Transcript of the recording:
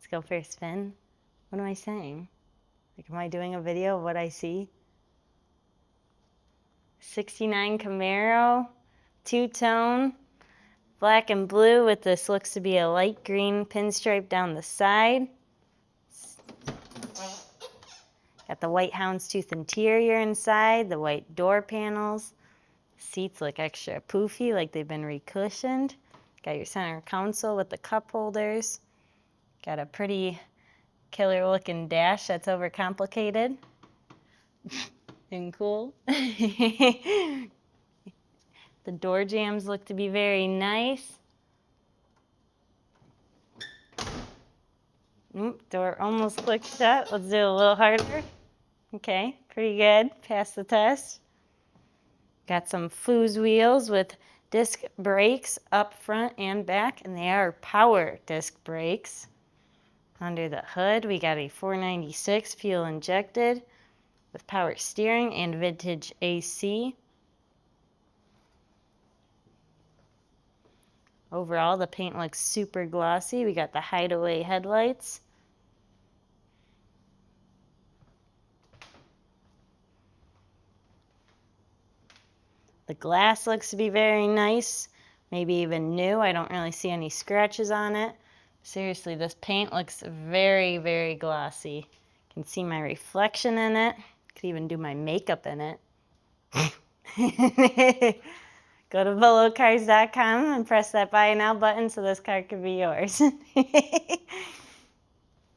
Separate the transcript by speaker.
Speaker 1: Let's go for a spin. What am I saying? Like, am I doing a video of what I see? 69 Camaro, two-tone, black and blue with this looks to be a light green pinstripe down the side. Got the white houndstooth interior inside, the white door panels. Seats look extra poofy, like they've been recushioned. Got your center console with the cup holders. Got a pretty killer looking dash that's overcomplicated and cool. The door jambs look to be very nice. Door almost clicked shut. Let's do it a little harder. Okay, pretty good. Passed the test. Got some foos wheels with disc brakes up front and back, and they are power disc brakes. Under the hood, we got a 496 fuel injected with power steering and vintage AC. Overall, the paint looks super glossy. We got the hideaway headlights. The glass looks to be very nice, maybe even new. I don't really see any scratches on it. Seriously, this paint looks very, very glossy. You can see my reflection in it. Could even do my makeup in it. Go to volocars.com and press that buy now button so this car could be yours.